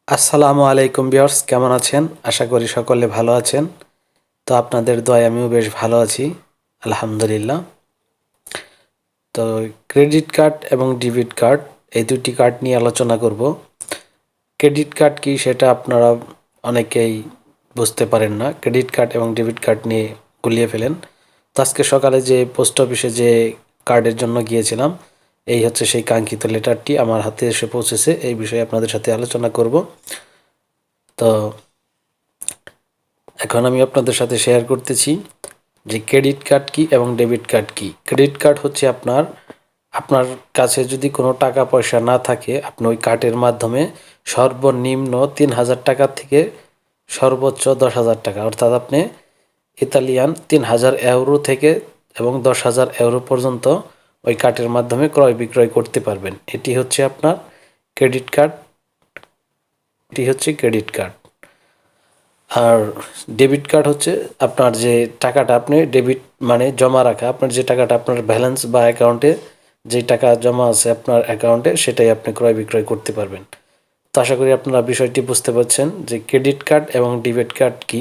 আসসালামু আলাইকুম ভিউয়ার্স, কেমন আছেন? আশা করি সকলে ভালো আছেন। তো আপনাদের দয়ায় আমিও বেশ ভালো আছি, আলহামদুলিল্লাহ। তো ক্রেডিট কার্ড এবং ডেবিট কার্ড এই দুটি কার্ড নিয়ে আলোচনা করব। ক্রেডিট কার্ড কি সেটা আপনারা অনেকেই বুঝতে পারেন না। ক্রেডিট কার্ড এবং ডেবিট কার্ড নিয়ে গুলিয়ে ফেলেন। তো আজকে সকালে যে পোস্ট অফিসে যে কার্ডের জন্য গিয়েছিলাম, এই হচ্ছে সেই কাঙ্ক্ষিত লেটারটি আমার হাতে এসে পৌঁছেছে। এই বিষয়ে আপনাদের সাথে আলোচনা করব। তো এখন আমি আপনাদের সাথে শেয়ার করতেছি যে ক্রেডিট কার্ড কি এবং ডেবিট কার্ড কি। ক্রেডিট কার্ড হচ্ছে আপনার কাছে যদি কোনো টাকা পয়সা না থাকে, আপনি ওই কার্ডের মাধ্যমে সর্বনিম্ন ৩,০০০ টাকা থেকে সর্বোচ্চ ১০,০০০ টাকা, অর্থাৎ আপনি ইতালিয়ান ৩,০০০ ইউরো থেকে এবং ১০,০০০ ইউরো পর্যন্ত ওই কার্ডের মাধ্যমে ক্রয় বিক্রয় করতে পারবেন। এটি হচ্ছে আপনার ক্রেডিট কার্ড। এটি হচ্ছে ক্রেডিট কার্ড। আর ডেবিট কার্ড হচ্ছে আপনার যে টাকাটা আপনি ডেবিট মানে জমা রাখা, আপনার যে টাকাটা আপনার ব্যালেন্স বা অ্যাকাউন্টে যে টাকা জমা আছে আপনার অ্যাকাউন্টে, সেটাই আপনি ক্রয় বিক্রয় করতে পারবেন। তো আশা করি আপনারা বিষয়টি বুঝতে পারছেন যে ক্রেডিট কার্ড এবং ডেবিট কার্ড কি,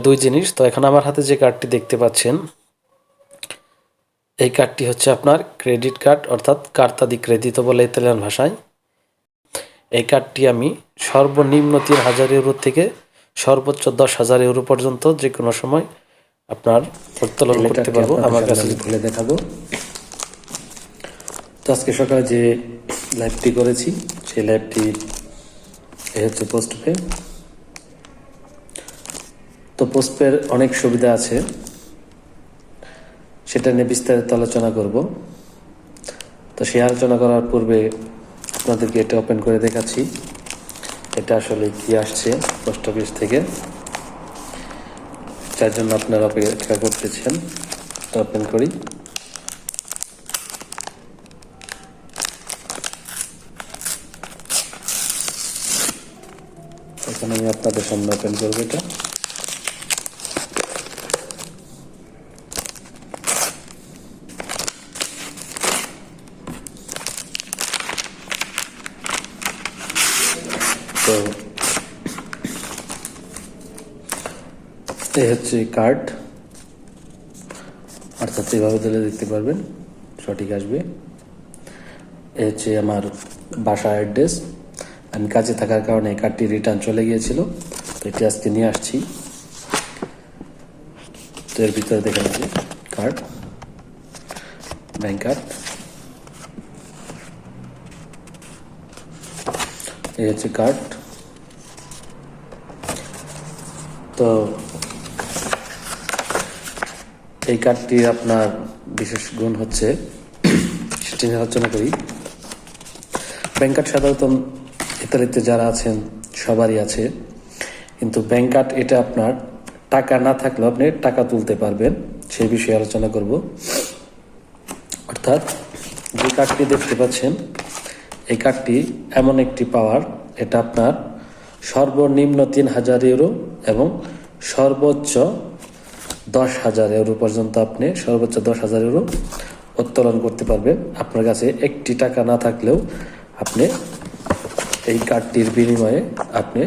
দুই জিনিস। তো এখন আমার হাতে যে কার্ডটি দেখতে পাচ্ছেন, এই কার্ডটি হচ্ছে আপনার ক্রেডিট কার্ড, অর্থাৎ কার্তা দি ক্রেডিতো বলে ইতালিয়ান ভাষায়। এই কার্ডটি আমি সর্বনিম্ন ৩,০০০ ইউরো থেকে সর্বোচ্চ ১০,০০০ ইউরো পর্যন্ত যে কোনো সময় আপনার উত্তোলন করতে পারবো। আমার কাছে খুলে দেখাবো। তো আজকে সকালে যে লাইভটি করেছি, সেই লাইভটি এই হচ্ছে পোস্টপে। তো পোস্টপের অনেক সুবিধা আছে, সেটা নিয়ে বিস্তারিত আলোচনা করব। তো সেই আলোচনা করার পূর্বে আপনাদেরকে এটা ওপেন করে দেখাচ্ছি এটা আসলে কি আসছে পোস্ট অফিস থেকে, যার জন্য আপনারা অপেক্ষা করতেছেন। তো ওপেন করি। এখন আমি আপনাদের সামনে ওপেন করবো এটা। তো এই হচ্ছে কার্ড, অর্থাৎ এইভাবে দিলে দেখতে পারবেন, সঠিক আসবে। এই হচ্ছে আমার বাসা অ্যাড্রেস। আমি কাজে থাকার কারণে এই কার্ডটি রিটার্ন চলে গিয়েছিল, তো এটি আজকে নিয়ে আসছি। তো এর ভিতরে দেখে নিচ্ছি কার্ড, ব্যাংক কার্ড। এই হচ্ছে কার্ড। তো এই কার্ডটি আপনার বিশেষ গুণ হচ্ছে, সেটি নিয়ে আলোচনা করি। ব্যাংক কার্ড সাধারণত ইতালিতে যারা আছেন সবারই আছে, কিন্তু ব্যাংক কার্ড এটা আপনার টাকা না থাকলেও আপনি টাকা তুলতে পারবেন, সেই বিষয়ে আলোচনা করব। অর্থাৎ যে কার্ডটি দেখতে পাচ্ছেন, এই কার্ডটি এমন একটি পাওয়ার, এটা আপনার সর্বনিম্ন ৩,০০০ ইউরো এবং সর্বোচ্চ ১০,০০০ ইউরো পর্যন্ত আপনি সর্বোচ্চ ১০,০০০ ইউরো উত্তোলন করতে পারবেন। আপনার কাছে একটি টাকা না থাকলেও আপনি এই কার্ডটির বিনিময়ে আপনি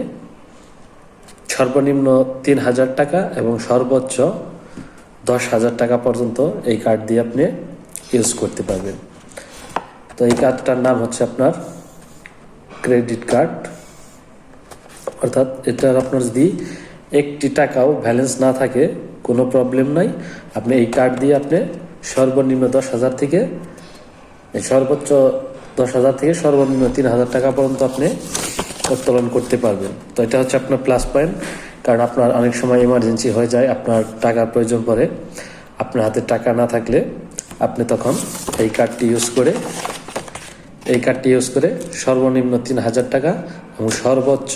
সর্বনিম্ন ৩,০০০ টাকা এবং সর্বোচ্চ ১০,০০০ টাকা পর্যন্ত এই কার্ড দিয়ে আপনি ইউজ করতে পারবেন। তো এই কার্ডটার নাম হচ্ছে আপনার ক্রেডিট কার্ড। অর্থাৎ এটার আপনার যদি একটি টাকাও ব্যালেন্স না থাকে, কোনো প্রবলেম নাই, আপনি এই কার্ড দিয়ে আপনি সর্বনিম্ন ১০,০০০ থেকে সর্বোচ্চ ১০,০০০ থেকে সর্বনিম্ন ৩,০০০ টাকা পর্যন্ত আপনি উত্তোলন করতে পারবেন। তো এটা হচ্ছে আপনার প্লাস পয়েন্ট, কারণ আপনার অনেক সময় ইমার্জেন্সি হয়ে যায়, আপনার টাকার প্রয়োজন পড়ে, আপনার হাতে টাকা না থাকলে আপনি তখন এই কার্ডটি ইউজ করে সর্বনিম্ন ৩,০০০ টাকা এবং সর্বোচ্চ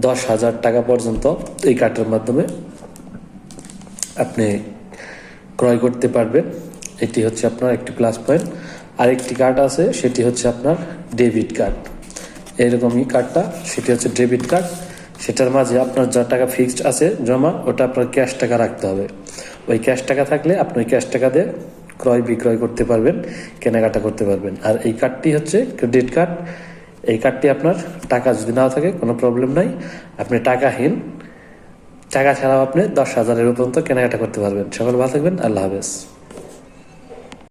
১০,০০০ টাকা পর্যন্ত এই কার্ডের মাধ্যমে আপনি ক্রয় করতে পারবেন। এটি হচ্ছে আপনার একটি প্লাস পয়েন্ট। আরেকটি কার্ড আছে, সেটি হচ্ছে আপনার ডেবিট কার্ড। এরকমই কার্ডটা, সেটি হচ্ছে ডেবিট কার্ড। সেটার মাঝে আপনার যা টাকা ফিক্সড আছে জমা, ওটা আপনার ক্যাশ টাকা রাখতে হবে। ওই ক্যাশ টাকা থাকলে আপনি ওই ক্যাশ টাকা দিয়ে ক্রয় বিক্রয় করতে পারবেন, কেনাকাটা করতে পারবেন। আর এই কার্ডটি হচ্ছে ক্রেডিট কার্ড। এই কার্ডটি আপনার টাকা যদি নাও থাকে কোনো প্রবলেম নাই, আপনি টাকাহীন, টাকা ছাড়াও আপনি 10,000-এর পর্যন্ত কেনাকাটা করতে পারবেন। সকল ভালো থাকবেন, আল্লাহ হাফেজ।